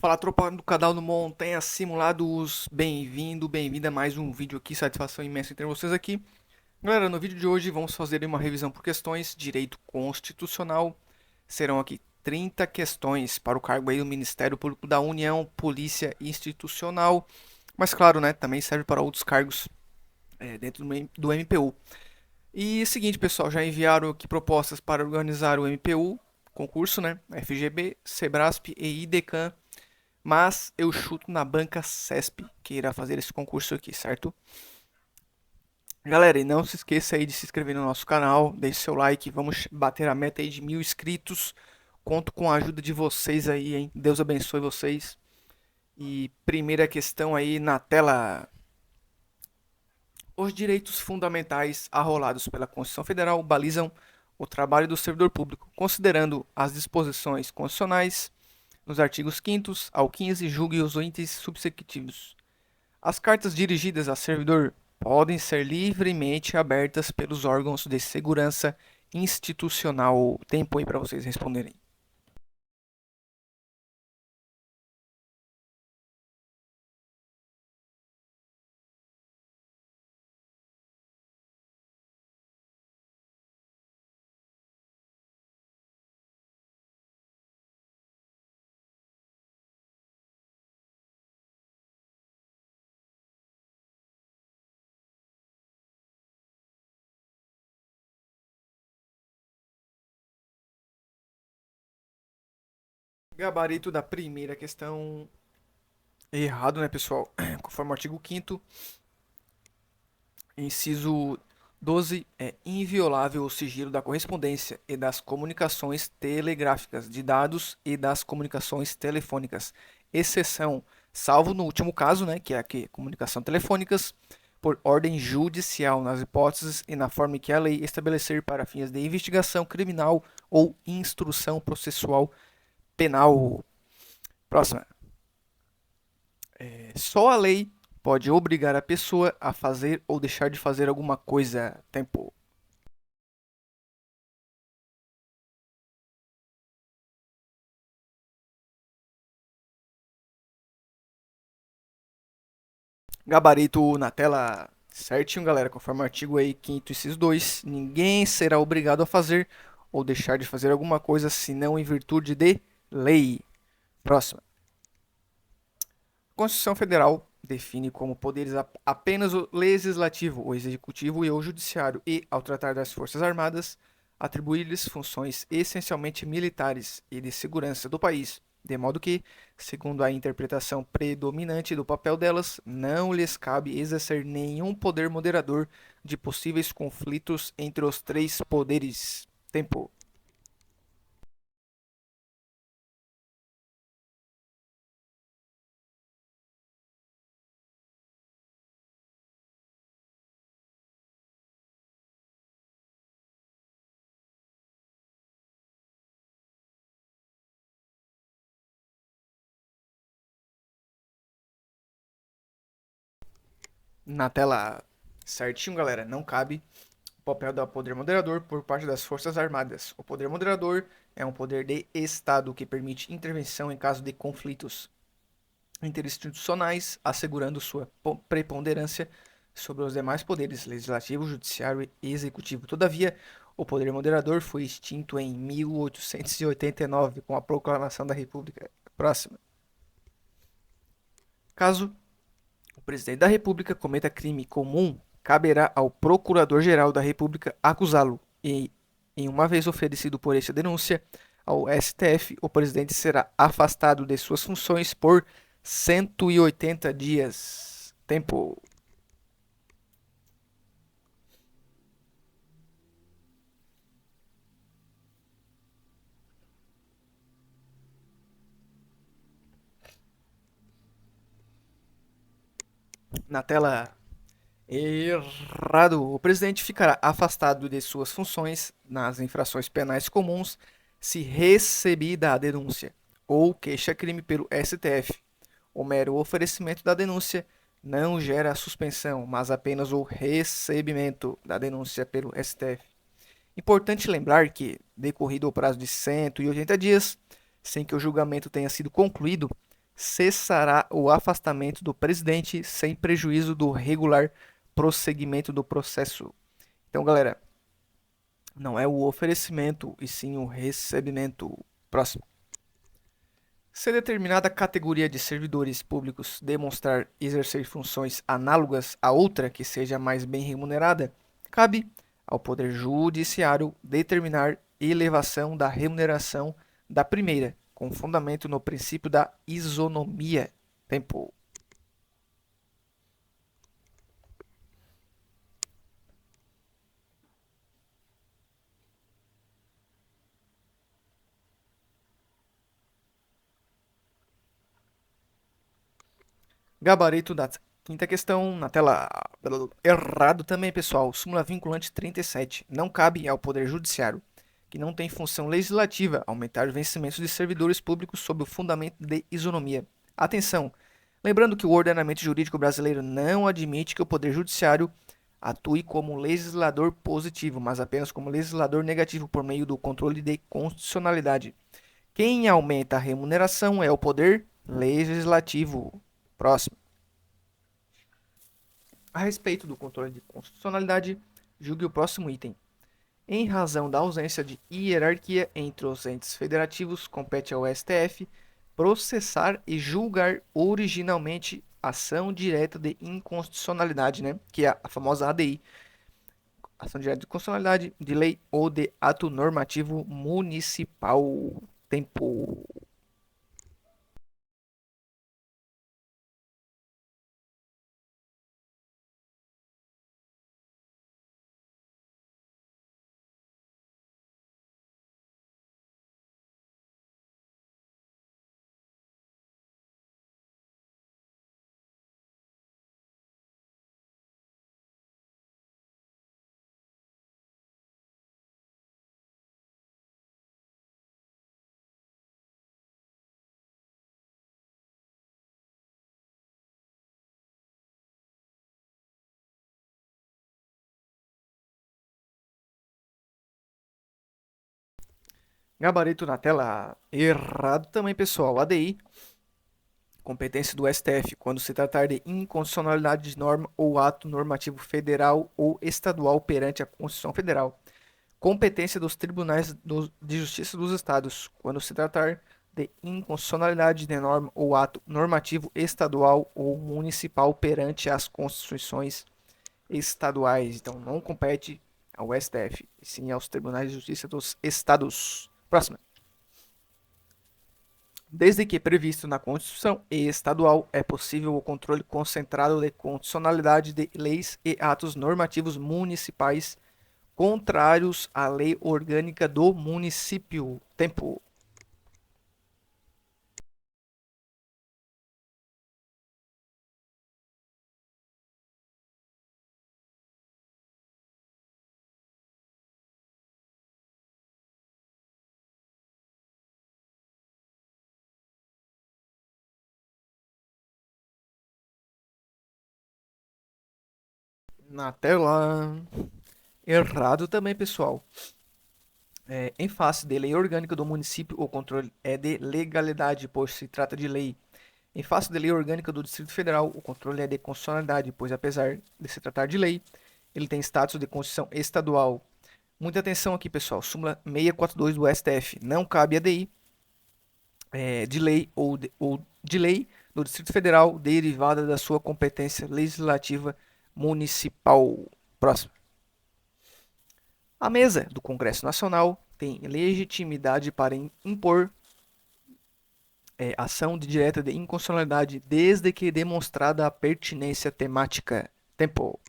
Fala tropa do canal do Montanha Simulados, bem-vindo, bem-vinda a mais um vídeo aqui, satisfação imensa em ter vocês aqui. Galera, no vídeo de hoje vamos fazer uma revisão por questões, direito constitucional. Serão aqui 30 questões para o cargo aí do Ministério Público da União, Polícia Institucional. Mas claro, né, também serve para outros cargos dentro do MPU. E seguinte, pessoal, já enviaram aqui propostas para organizar o MPU, concurso, né, FGB, Sebrasp e IDECAN. Mas eu chuto na banca CESP, que irá fazer esse concurso aqui, certo? Galera, e não se esqueça aí de se inscrever no nosso canal, deixe seu like, vamos bater a meta aí de 1.000 inscritos. Conto com a ajuda de vocês aí, hein? Deus abençoe vocês. E primeira questão aí na tela. Os direitos fundamentais arrolados pela Constituição Federal balizam o trabalho do servidor público, considerando as disposições constitucionais nos artigos 5º ao 15, julgue os entes subsequtivos. As cartas dirigidas a servidor podem ser livremente abertas pelos órgãos de segurança institucional. Tempo aí para vocês responderem. Gabarito da primeira questão. Errado, né, pessoal? Conforme o artigo 5º, inciso 12, é inviolável o sigilo da correspondência e das comunicações telegráficas, de dados e das comunicações telefônicas. Exceção, salvo no último caso, né, que é aqui, comunicação telefônicas, por ordem judicial, nas hipóteses e na forma que a lei estabelecer para fins de investigação criminal ou instrução processual penal. Próxima. Só a lei pode obrigar a pessoa a fazer ou deixar de fazer alguma coisa. Tempo. Gabarito na tela certinho, galera. Conforme o artigo aí 5º inciso 2, ninguém será obrigado a fazer ou deixar de fazer alguma coisa senão em virtude de lei. Próxima. A Constituição Federal define como poderes apenas o legislativo, o executivo e o judiciário e, ao tratar das Forças Armadas, atribuir-lhes funções essencialmente militares e de segurança do país, de modo que, segundo a interpretação predominante do papel delas, não lhes cabe exercer nenhum poder moderador de possíveis conflitos entre os três poderes. Tempo. Na tela certinho, galera, não cabe o papel do poder moderador por parte das Forças Armadas. O poder moderador é um poder de Estado que permite intervenção em caso de conflitos interinstitucionais, assegurando sua preponderância sobre os demais poderes legislativo, judiciário e executivo. Todavia, o poder moderador foi extinto em 1889 com a proclamação da República. Próxima. Caso o presidente da República cometa crime comum, caberá ao Procurador-Geral da República acusá-lo e, em uma vez oferecido por esta denúncia ao STF, o presidente será afastado de suas funções por 180 dias. Tempo. Na tela. Errado. O presidente ficará afastado de suas funções nas infrações penais comuns se recebida a denúncia ou queixa-crime pelo STF. O mero oferecimento da denúncia não gera a suspensão, mas apenas o recebimento da denúncia pelo STF. Importante lembrar que, decorrido o prazo de 180 dias, sem que o julgamento tenha sido concluído, cessará o afastamento do presidente sem prejuízo do regular prosseguimento do processo. Então, galera, não é o oferecimento e sim o recebimento. Próximo. Se determinada categoria de servidores públicos demonstrar exercer funções análogas a outra que seja mais bem remunerada, cabe ao Poder Judiciário determinar elevação da remuneração da primeira, com fundamento no princípio da isonomia. Tempo. Gabarito da quinta questão, na tela. Errado também, pessoal. Súmula vinculante 37. Não cabe ao Poder Judiciário, que não tem função legislativa, aumentar vencimentos de servidores públicos sob o fundamento de isonomia. Atenção! Lembrando que o ordenamento jurídico brasileiro não admite que o Poder Judiciário atue como legislador positivo, mas apenas como legislador negativo por meio do controle de constitucionalidade. Quem aumenta a remuneração é o Poder Legislativo. Próximo. A respeito do controle de constitucionalidade, julgue o próximo item. Em razão da ausência de hierarquia entre os entes federativos, compete ao STF processar e julgar originalmente ação direta de inconstitucionalidade, né? Que é a famosa ADI, ação direta de constitucionalidade, de lei ou de ato normativo municipal. Tempo. Gabarito na tela. Errado também, pessoal. ADI, competência do STF, quando se tratar de inconstitucionalidade de norma ou ato normativo federal ou estadual perante a Constituição Federal. Competência dos tribunais de justiça dos estados, quando se tratar de inconstitucionalidade de norma ou ato normativo estadual ou municipal perante as constituições estaduais. Então, não compete ao STF, e sim aos tribunais de justiça dos estados. Próxima. Desde que previsto na Constituição estadual, é possível o controle concentrado de constitucionalidade de leis e atos normativos municipais contrários à lei orgânica do município. Tempo. Na tela. Errado também, pessoal. Em face de lei orgânica do município, o controle é de legalidade, pois se trata de lei. Em face de lei orgânica do Distrito Federal, o controle é de constitucionalidade, pois apesar de se tratar de lei, ele tem status de Constituição estadual. Muita atenção aqui, pessoal. Súmula 642 do STF. Não cabe ADI de lei ou de lei do Distrito Federal derivada da sua competência legislativa municipal. Próximo. A mesa do Congresso Nacional tem legitimidade para impor ação de direta de inconstitucionalidade desde que demonstrada a pertinência temática. Tempo.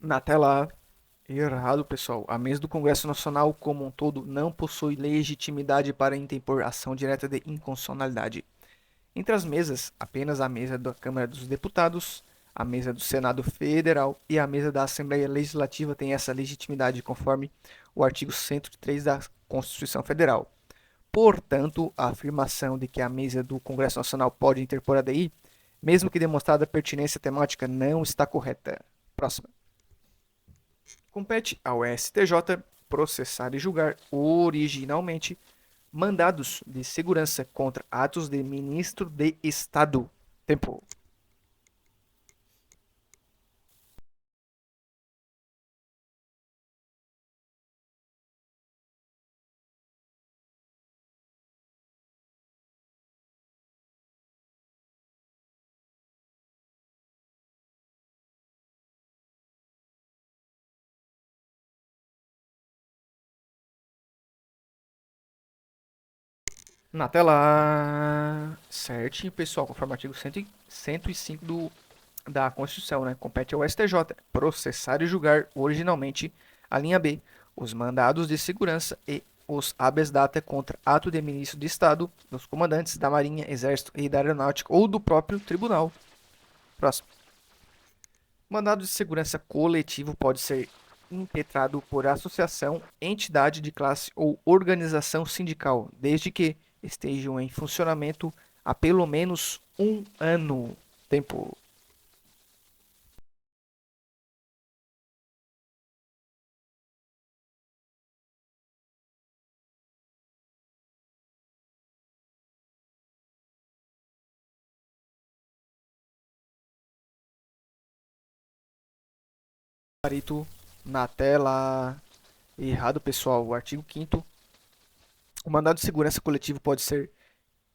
Na tela. Errado, pessoal. A mesa do Congresso Nacional, como um todo, não possui legitimidade para interpor ação direta de inconstitucionalidade. Entre as mesas, apenas a mesa da Câmara dos Deputados, a mesa do Senado Federal e a mesa da Assembleia Legislativa tem essa legitimidade, conforme o artigo 103 da Constituição Federal. Portanto, a afirmação de que a mesa do Congresso Nacional pode interpor a DI, mesmo que demonstrada pertinência temática, não está correta. Próxima. Compete ao STJ processar e julgar originalmente mandados de segurança contra atos de ministro de Estado. Tempo. Na tela. Certinho, pessoal, conforme o artigo 105 da Constituição, né? Compete ao STJ processar e julgar originalmente a linha B, os mandados de segurança e os habeas data contra ato de ministro de Estado, dos comandantes da Marinha, Exército e da Aeronáutica ou do próprio tribunal. Próximo. Mandado de segurança coletivo pode ser impetrado por associação, entidade de classe ou organização sindical, desde que estejam em funcionamento há pelo menos um ano. Tempo. Gabarito na tela. Errado, pessoal. O artigo 5º. O mandado de segurança coletivo pode ser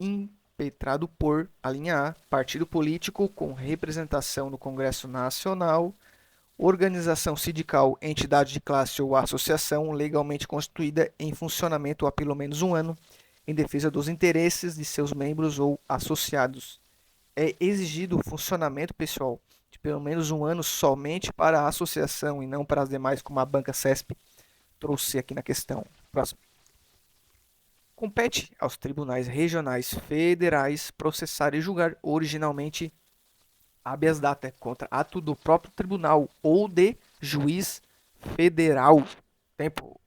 impetrado por, a linha A, partido político com representação no Congresso Nacional, organização sindical, entidade de classe ou associação legalmente constituída em funcionamento há pelo menos um ano, em defesa dos interesses de seus membros ou associados. É exigido o funcionamento, pessoal, de pelo menos um ano somente para a associação e não para as demais, como a banca CESP trouxe aqui na questão. Próximo. Compete aos tribunais regionais federais processar e julgar originalmente habeas data contra ato do próprio tribunal ou de juiz federal. Tempo.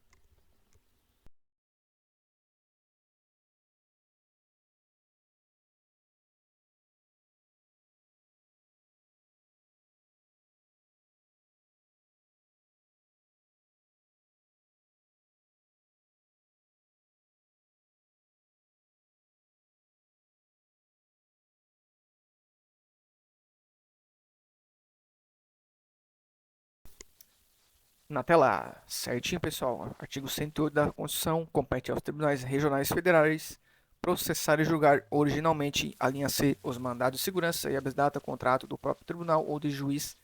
Na tela, certinho, pessoal. Artigo 108 da Constituição compete aos tribunais regionais federais processar e julgar originalmente a linha C os mandados de segurança e habeas data contrato do próprio tribunal ou de juiz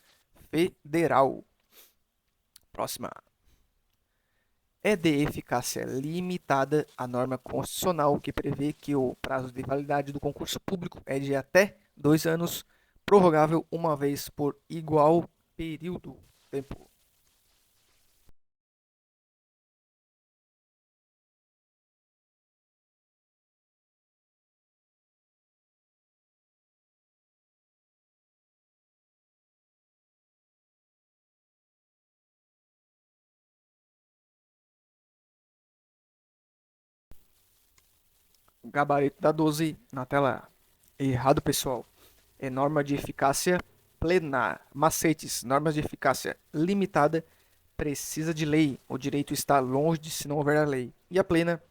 federal. Próxima. É de eficácia limitada a norma constitucional que prevê que o prazo de validade do concurso público é de até 2 anos, prorrogável uma vez por igual período. Tempo. Gabarito da 12 na tela. Errado, pessoal. É norma de eficácia plena. Macetes. Normas de eficácia limitada. Precisa de lei. O direito está longe de se não houver a lei. E a plena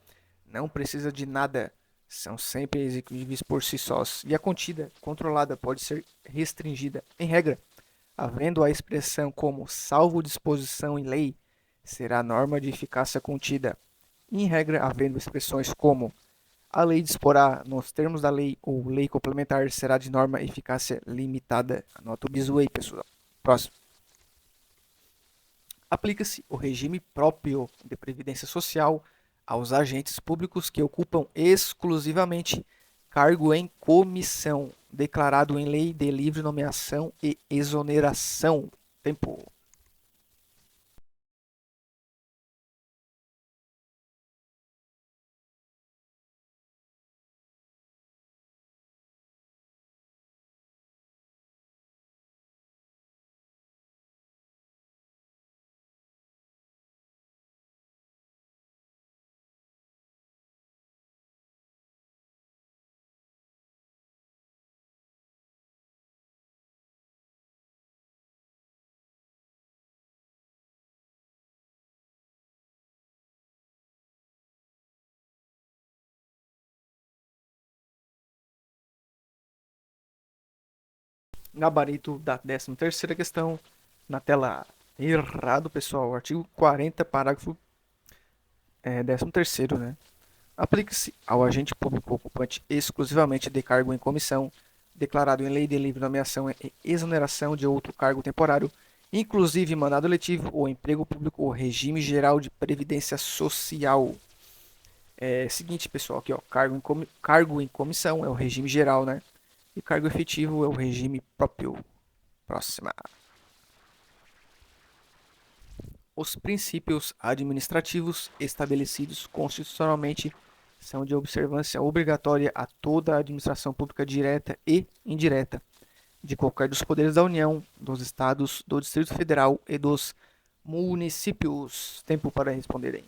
não precisa de nada. São sempre executíveis por si sós. E a contida, controlada, pode ser restringida. Em regra, havendo a expressão como salvo disposição em lei, será norma de eficácia contida. Em regra, havendo expressões como a lei disporá, nos termos da lei ou lei complementar, será de norma eficácia limitada. Anota o bizu aí, pessoal. Próximo. Aplica-se o regime próprio de previdência social aos agentes públicos que ocupam exclusivamente cargo em comissão, declarado em lei de livre nomeação e exoneração. Tempo. Gabarito da 13ª questão, na tela. Errado, pessoal. Artigo 40, parágrafo 13º, né? Aplique-se ao agente público ocupante exclusivamente de cargo em comissão, declarado em lei de livre nomeação e exoneração de outro cargo temporário, inclusive mandado eletivo ou emprego público ou regime geral de previdência social. Seguinte, pessoal, aqui, ó, cargo em comissão é o regime geral, né? E cargo efetivo é o regime próprio. Próxima. Os princípios administrativos estabelecidos constitucionalmente são de observância obrigatória a toda a administração pública direta e indireta, de qualquer dos poderes da União, dos Estados, do Distrito Federal e dos municípios. Tempo para responderem.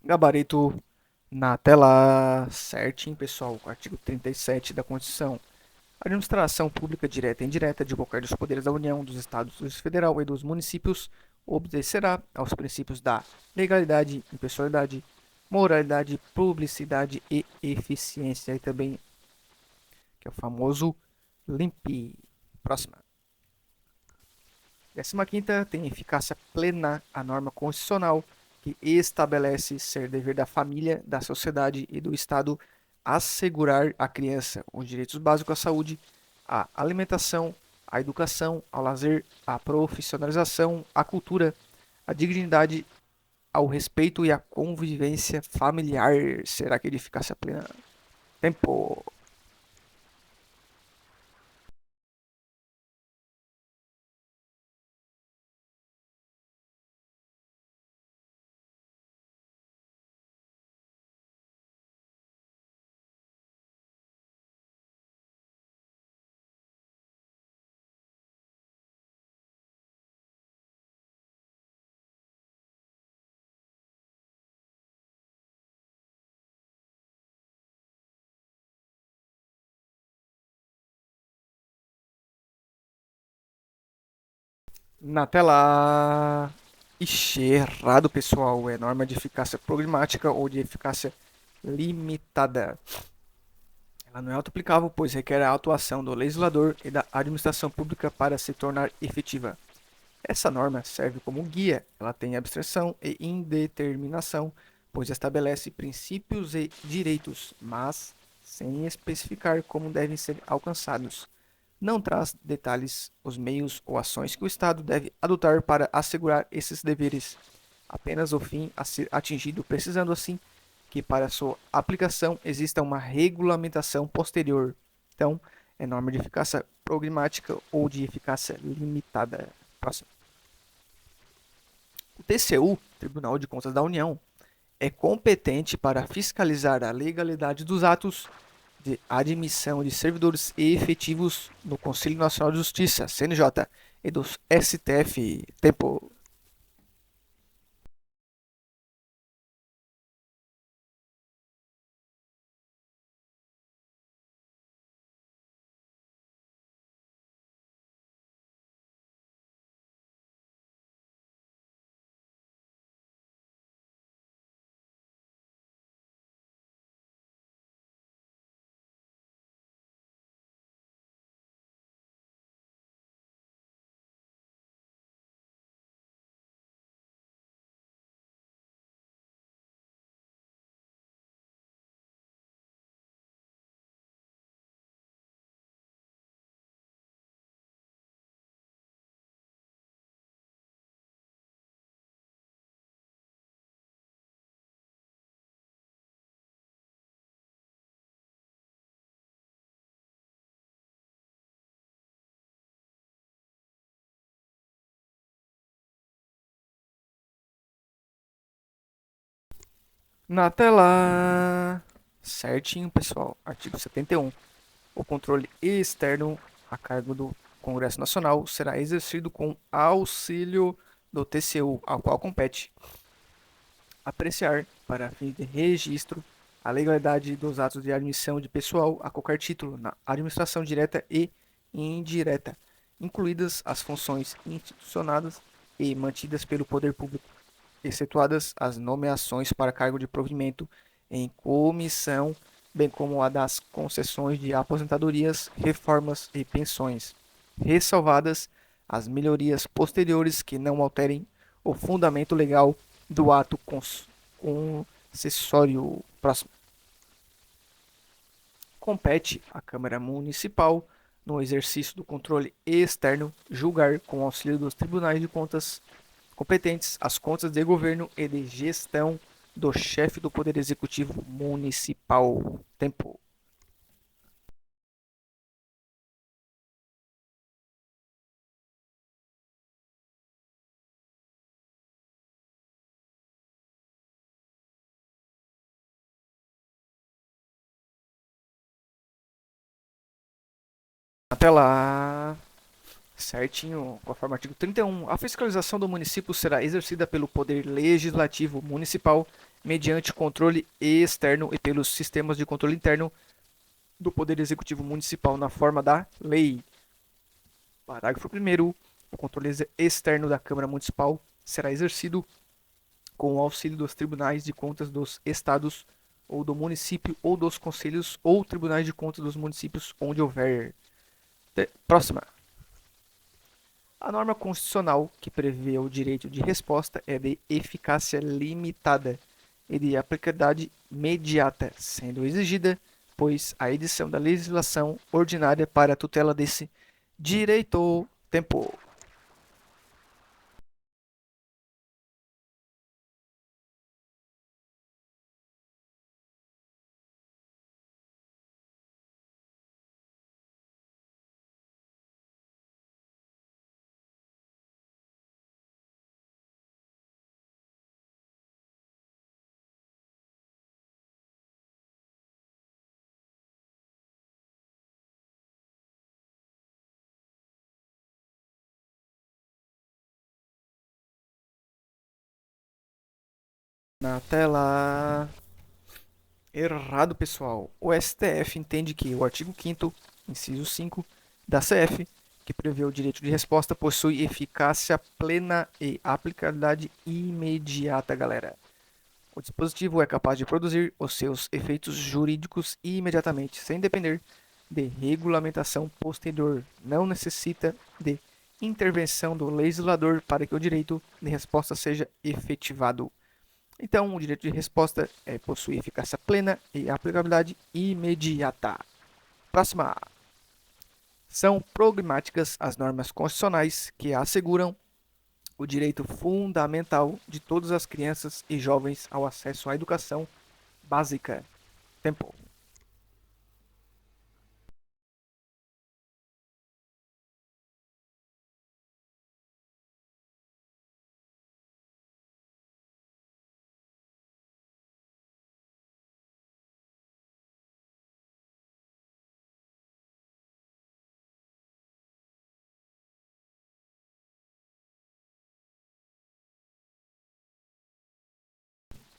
Gabarito na tela certinho, pessoal. Artigo 37 da Constituição. A administração pública direta e indireta de qualquer dos poderes da União, dos Estados, do Distrito Federal e dos municípios obedecerá aos princípios da legalidade, impessoalidade, moralidade, publicidade e eficiência. E também, que é o famoso LIMP. Próxima. 15ª, tem eficácia plena a norma constitucional que estabelece ser dever da família, da sociedade e do Estado assegurar à criança os direitos básicos à saúde, à alimentação, à educação, ao lazer, à profissionalização, à cultura, à dignidade, ao respeito e à convivência familiar. Será que de eficácia plena? Tempo. Na tela. Ixi, errado, pessoal. É norma de eficácia programática ou de eficácia limitada. Ela não é autoaplicável, pois requer a atuação do legislador e da administração pública para se tornar efetiva. Essa norma serve como guia, ela tem abstração e indeterminação, pois estabelece princípios e direitos, mas sem especificar como devem ser alcançados. Não traz detalhes os meios ou ações que o Estado deve adotar para assegurar esses deveres, apenas o fim a ser atingido, precisando assim que para sua aplicação exista uma regulamentação posterior. Então, é norma de eficácia programática ou de eficácia limitada. Próximo. O TCU, Tribunal de Contas da União, é competente para fiscalizar a legalidade dos atos de admissão de servidores e efetivos no Conselho Nacional de Justiça, CNJ, e dos STF. Tempo. Na tela. Certinho, pessoal. Artigo 71. O controle externo a cargo do Congresso Nacional será exercido com auxílio do TCU, ao qual compete apreciar, para fins de registro, a legalidade dos atos de admissão de pessoal a qualquer título na administração direta e indireta, incluídas as funções institucionadas e mantidas pelo poder público, excetuadas as nomeações para cargo de provimento em comissão, bem como a das concessões de aposentadorias, reformas e pensões, ressalvadas as melhorias posteriores que não alterem o fundamento legal do ato concessório. Próximo. Compete à Câmara Municipal, no exercício do controle externo, julgar, com auxílio dos tribunais de contas competentes, as contas de governo e de gestão do chefe do Poder Executivo Municipal. Tempo. Até lá. Certinho, conforme o artigo 31, a fiscalização do município será exercida pelo Poder Legislativo Municipal mediante controle externo e pelos sistemas de controle interno do Poder Executivo Municipal na forma da lei. Parágrafo 1º. O controle externo da Câmara Municipal será exercido com o auxílio dos tribunais de contas dos estados ou do município ou dos conselhos ou tribunais de contas dos municípios onde houver. Próxima. A norma constitucional que prevê o direito de resposta é de eficácia limitada e de aplicabilidade imediata, sendo exigida, pois, a edição da legislação ordinária para a tutela desse direito. Tempo. Na tela. Errado, pessoal. O STF entende que o artigo 5º, inciso 5 da CF, que prevê o direito de resposta, possui eficácia plena e aplicabilidade imediata, galera. O dispositivo é capaz de produzir os seus efeitos jurídicos imediatamente, sem depender de regulamentação posterior. Não necessita de intervenção do legislador para que o direito de resposta seja efetivado. Então, o direito de resposta possui eficácia plena e aplicabilidade imediata. Próxima. São programáticas as normas constitucionais que asseguram o direito fundamental de todas as crianças e jovens ao acesso à educação básica. Tempo.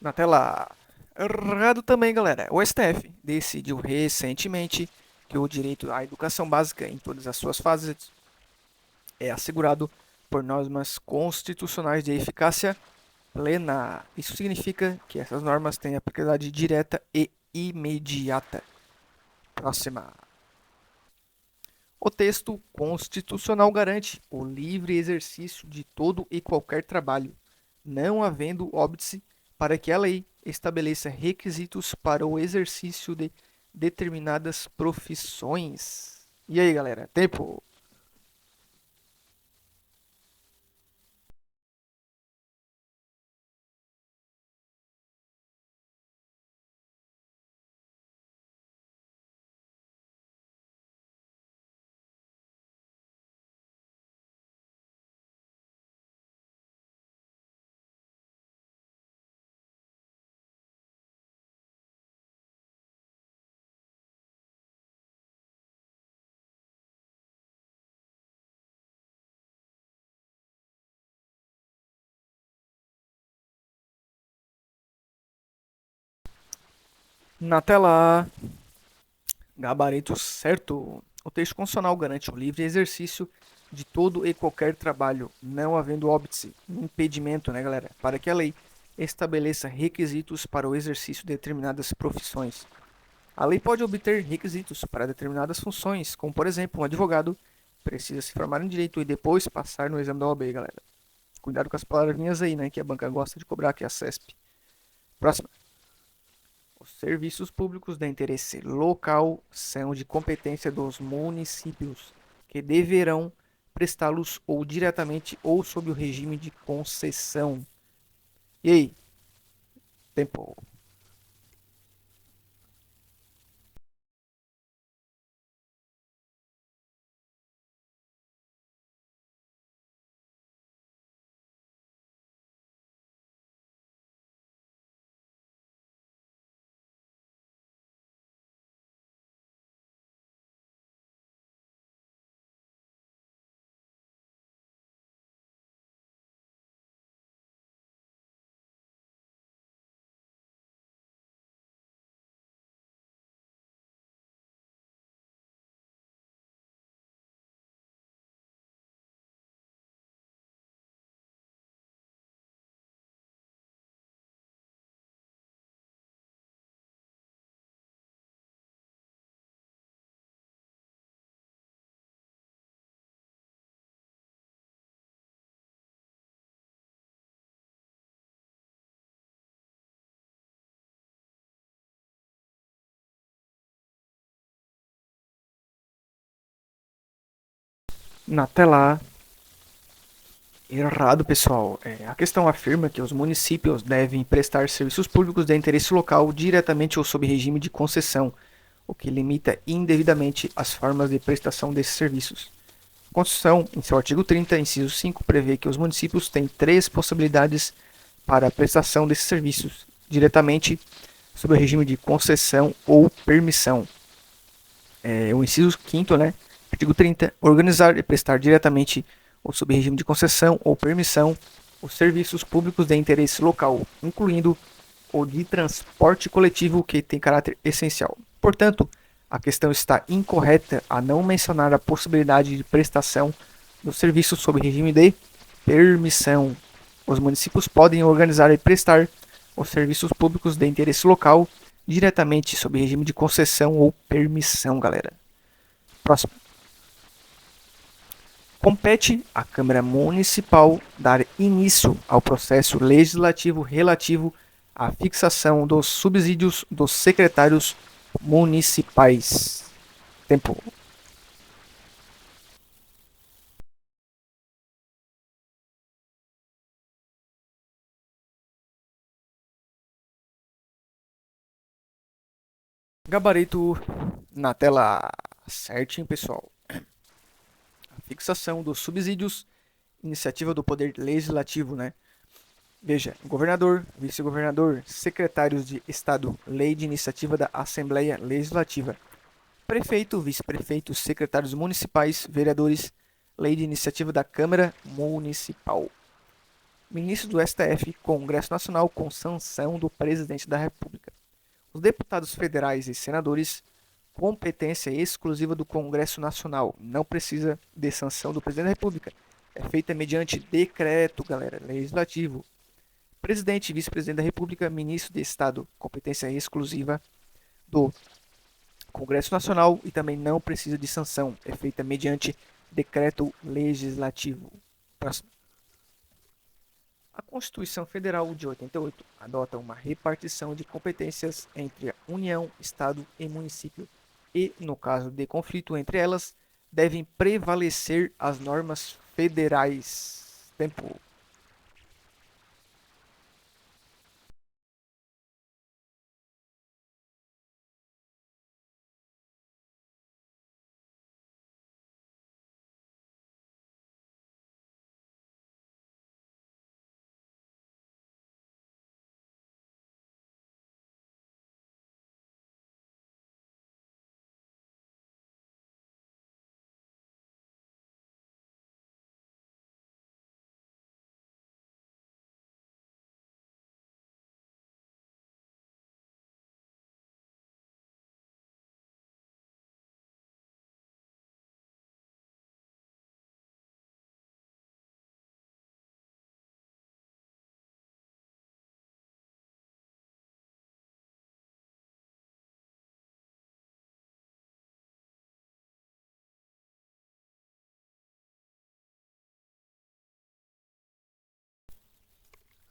Na tela. Errado também, galera. O STF decidiu recentemente que o direito à educação básica em todas as suas fases é assegurado por normas constitucionais de eficácia plena. Isso significa que essas normas têm aplicabilidade direta e imediata. Próxima. O texto constitucional garante o livre exercício de todo e qualquer trabalho, não havendo óbice para que a lei estabeleça requisitos para o exercício de determinadas profissões. E aí, galera? Tempo? Na tela A, gabarito certo. O texto constitucional garante o livre exercício de todo e qualquer trabalho, não havendo óbice, impedimento, né, galera, para que a lei estabeleça requisitos para o exercício de determinadas profissões. A lei pode obter requisitos para determinadas funções, como, por exemplo, um advogado precisa se formar em direito e depois passar no exame da OAB, galera. Cuidado com as palavrinhas aí, né, que a banca gosta de cobrar, que é a CESP. Próxima. Os serviços públicos de interesse local são de competência dos municípios, que deverão prestá-los ou diretamente ou sob o regime de concessão. E aí? Tempo. Na tela A, errado, pessoal. A questão afirma que os municípios devem prestar serviços públicos de interesse local diretamente ou sob regime de concessão, o que limita indevidamente as formas de prestação desses serviços. A Constituição, em seu artigo 30, inciso 5, prevê que os municípios têm três possibilidades para a prestação desses serviços: diretamente, sob o regime de concessão ou permissão. O inciso 5, né? Artigo 30, organizar e prestar diretamente ou sob regime de concessão ou permissão os serviços públicos de interesse local, incluindo o de transporte coletivo que tem caráter essencial. Portanto, a questão está incorreta a não mencionar a possibilidade de prestação do serviço sob regime de permissão. Os municípios podem organizar e prestar os serviços públicos de interesse local diretamente sob regime de concessão ou permissão, galera. Próximo. Compete à Câmara Municipal dar início ao processo legislativo relativo à fixação dos subsídios dos secretários municipais. Tempo. Gabarito na tela certinho, pessoal. A fixação dos subsídios, iniciativa do Poder Legislativo, né? Veja, governador, vice-governador, secretários de Estado, lei de iniciativa da Assembleia Legislativa. Prefeito, vice-prefeito, secretários municipais, vereadores, lei de iniciativa da Câmara Municipal. Ministro do STF, Congresso Nacional, com sanção do Presidente da República. Os deputados federais e senadores, competência exclusiva do Congresso Nacional, não precisa de sanção do Presidente da República. É feita mediante decreto, galera, legislativo. Presidente e vice-presidente da República, ministro de Estado, competência exclusiva do Congresso Nacional e também não precisa de sanção, é feita mediante decreto legislativo. Próximo. A Constituição Federal de 88 adota uma repartição de competências entre a União, Estado e município e, no caso de conflito entre elas, devem prevalecer as normas federais. Tempo.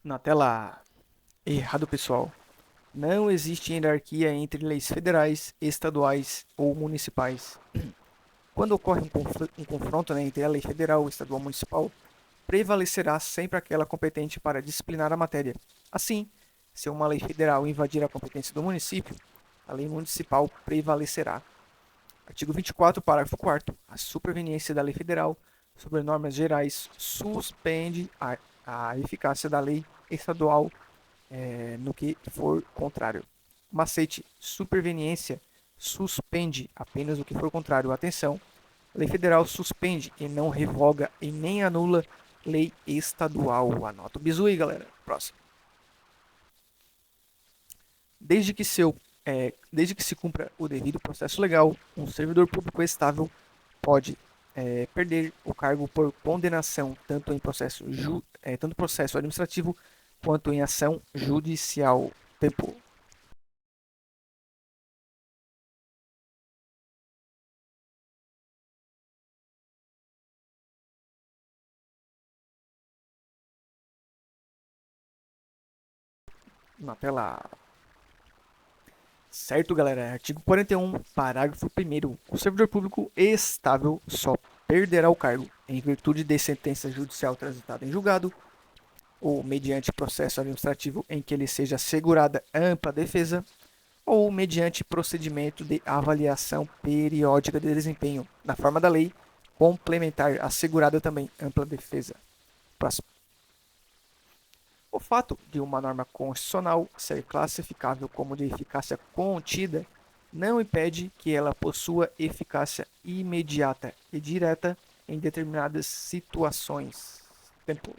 Na tela, errado pessoal. Não existe hierarquia entre leis federais, estaduais ou municipais. Quando ocorre um confronto, né, entre a lei federal, estadual ou municipal, prevalecerá sempre aquela competente para disciplinar a matéria. Assim, se uma lei federal invadir a competência do município, a lei municipal prevalecerá. Artigo 24, parágrafo 4º. A superveniência da lei federal sobre normas gerais suspende a eficácia da lei estadual no que for contrário. Macete: superveniência suspende apenas o que for contrário. Atenção: lei federal suspende e não revoga e nem anula lei estadual. Anota o bizu aí, galera. Próximo. Desde que, desde que se cumpra o devido processo legal, um servidor público estável pode perder o cargo por condenação, tanto processo administrativo quanto em ação judicial. Tempo. Na tela. Certo, galera? Artigo 41, parágrafo 1º. O servidor público estável só perderá o cargo em virtude de sentença judicial transitada em julgado ou mediante processo administrativo em que lhe seja assegurada ampla defesa ou mediante procedimento de avaliação periódica de desempenho, na forma da lei complementar assegurada também ampla defesa. Próximo. O fato de uma norma constitucional ser classificável como de eficácia contida não impede que ela possua eficácia imediata e direta em determinadas situações. Tempo.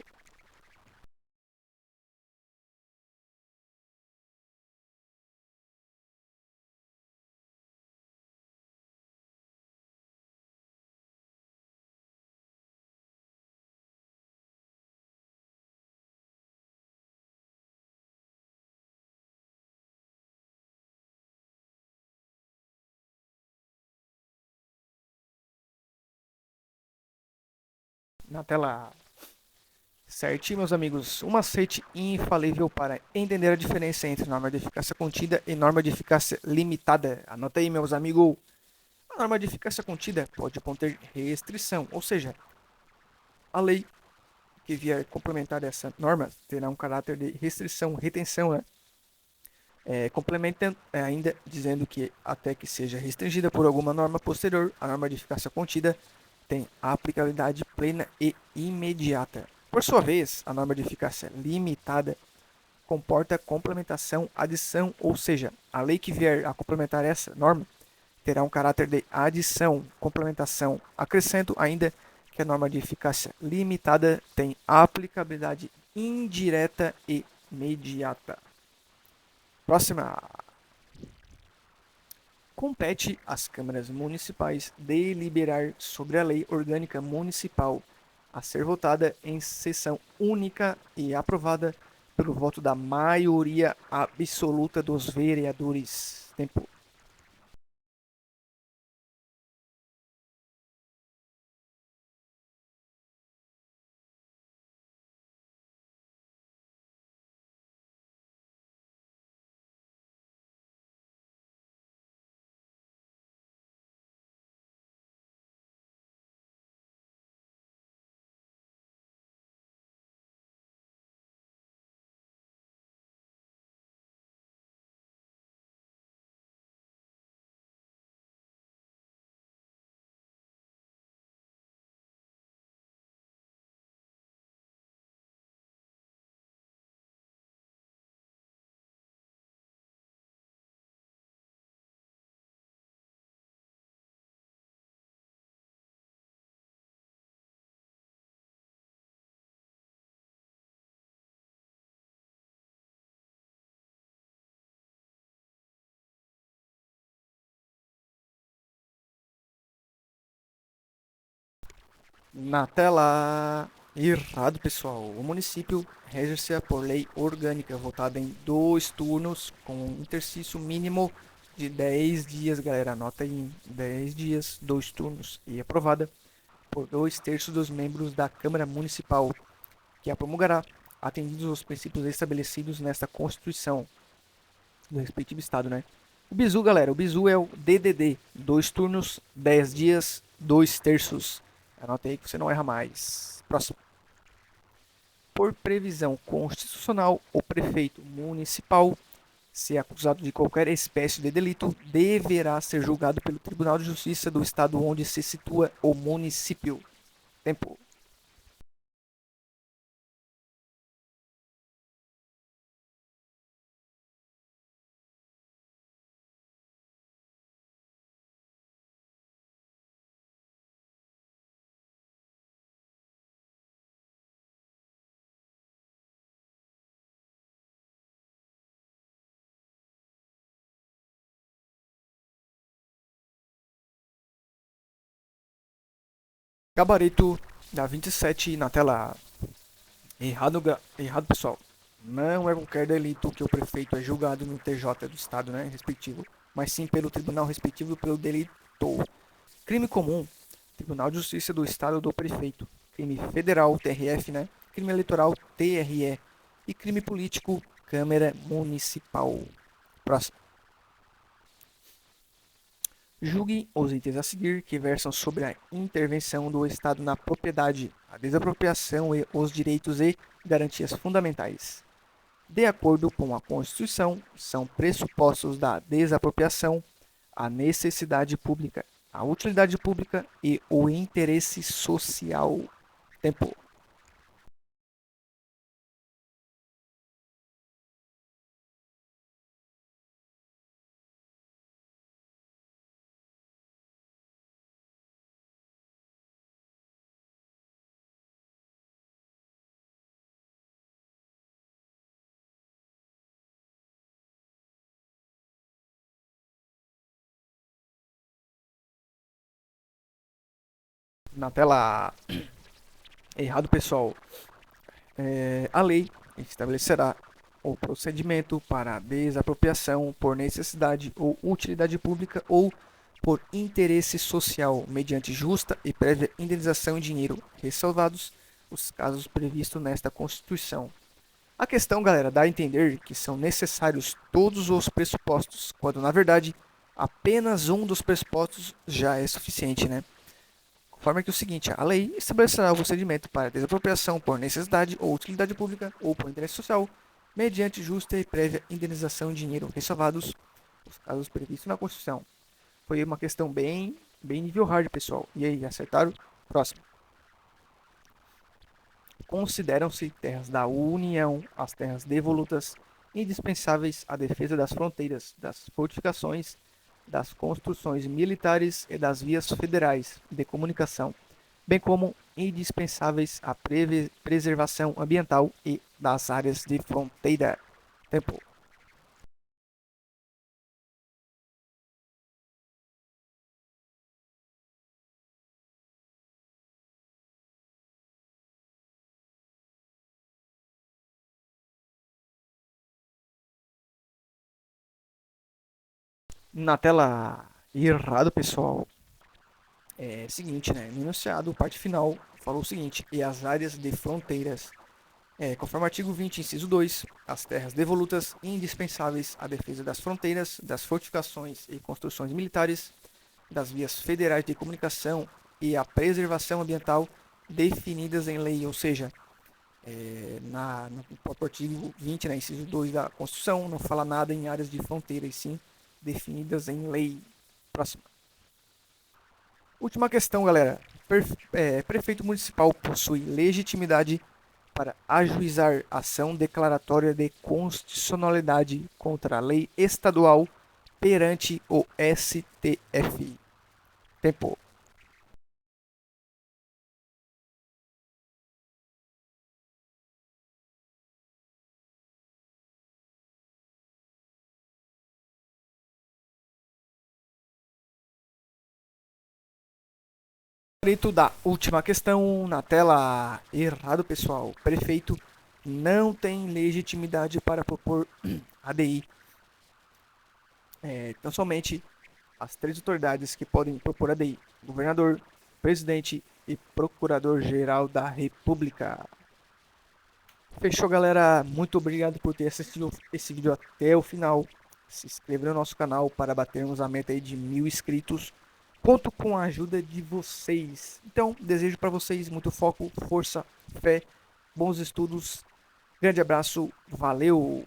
Na tela. Certinho, meus amigos. Um macete infalível para entender a diferença entre norma de eficácia contida e norma de eficácia limitada. Anota aí, meus amigos. A norma de eficácia contida pode conter restrição, ou seja, a lei que vier complementar essa norma terá um caráter de restrição, retenção, né? Complementa ainda dizendo que até que seja restringida por alguma norma posterior, a norma de eficácia contida tem aplicabilidade plena e imediata. Por sua vez, a norma de eficácia limitada comporta complementação, adição, ou seja, a lei que vier a complementar essa norma terá um caráter de adição, complementação. Acrescento ainda que a norma de eficácia limitada tem aplicabilidade indireta e imediata. Próxima. Compete às câmaras municipais deliberar sobre a lei orgânica municipal a ser votada em sessão única e aprovada pelo voto da maioria absoluta dos vereadores. Tempo. Na tela. Errado, pessoal. O município rege-se por lei orgânica, votada em 2 turnos, com um interstício mínimo de 10 dias, galera. Anota aí, 10 dias, 2 turnos. E aprovada por 2/3 dos membros da Câmara Municipal, que a promulgará atendidos os princípios estabelecidos nesta Constituição do respectivo estado, né? O bizu, galera, o bizu é o DDD, 2 turnos, 10 dias, 2 terços. Anota aí que você não erra mais. Próximo. Por previsão constitucional, o prefeito municipal, se acusado de qualquer espécie de delito, deverá ser julgado pelo Tribunal de Justiça do estado onde se situa o município. Tempo. Gabarito da 27 na tela. Errado, errado, pessoal. Não é qualquer delito que o prefeito é julgado no TJ do estado, né, respectivo, mas sim pelo tribunal respectivo pelo delito. Crime comum, Tribunal de Justiça do Estado do Prefeito. Crime federal, TRF, né? Crime eleitoral, TRE. E crime político, Câmara Municipal. Próximo. Julgue os itens a seguir que versam sobre a intervenção do Estado na propriedade, a desapropriação e os direitos e garantias fundamentais. De acordo com a Constituição, são pressupostos da desapropriação a necessidade pública, a utilidade pública e o interesse social. Tempo. Na tela. Errado, pessoal. A lei estabelecerá o procedimento para a desapropriação por necessidade ou utilidade pública ou por interesse social, mediante justa e prévia indenização em dinheiro, ressalvados os casos previstos nesta Constituição. A questão, galera, dá a entender que são necessários todos os pressupostos, quando na verdade apenas um dos pressupostos já é suficiente, né? Conforme que o seguinte, a lei estabelecerá o procedimento para desapropriação por necessidade ou utilidade pública ou por interesse social, mediante justa e prévia indenização em dinheiro, ressalvados os casos previstos na Constituição. Foi uma questão bem nível hard, pessoal. E aí, acertaram? Próximo. Consideram-se terras da União as terras devolutas indispensáveis à defesa das fronteiras, das fortificações, das construções militares e das vias federais de comunicação, bem como indispensáveis à preservação ambiental e das áreas de fronteira. Tempo. Na tela errado, pessoal, é o seguinte, né? No enunciado, parte final, falou o seguinte: e as áreas de fronteiras. Conforme o artigo 20, inciso 2, as terras devolutas indispensáveis à defesa das fronteiras, das fortificações e construções militares, das vias federais de comunicação e a preservação ambiental definidas em lei, ou seja, no próprio artigo 20, né, inciso 2 da Constituição, não fala nada em áreas de fronteira, e sim definidas em lei. Próxima. Última questão, galera. Prefeito municipal possui legitimidade para ajuizar ação declaratória de constitucionalidade contra a lei estadual perante o STF. Tempo. Direito da última questão na tela. Errado, pessoal. Prefeito não tem legitimidade para propor ADI. Então, somente as três autoridades que podem propor ADI: governador, presidente e procurador-geral da República. Fechou, galera. Muito obrigado por ter assistido esse vídeo até o final. Se inscreva no nosso canal para batermos a meta aí de 1000 inscritos. Conto com a ajuda de vocês. Então, desejo para vocês muito foco, força, fé, bons estudos. Grande abraço, valeu!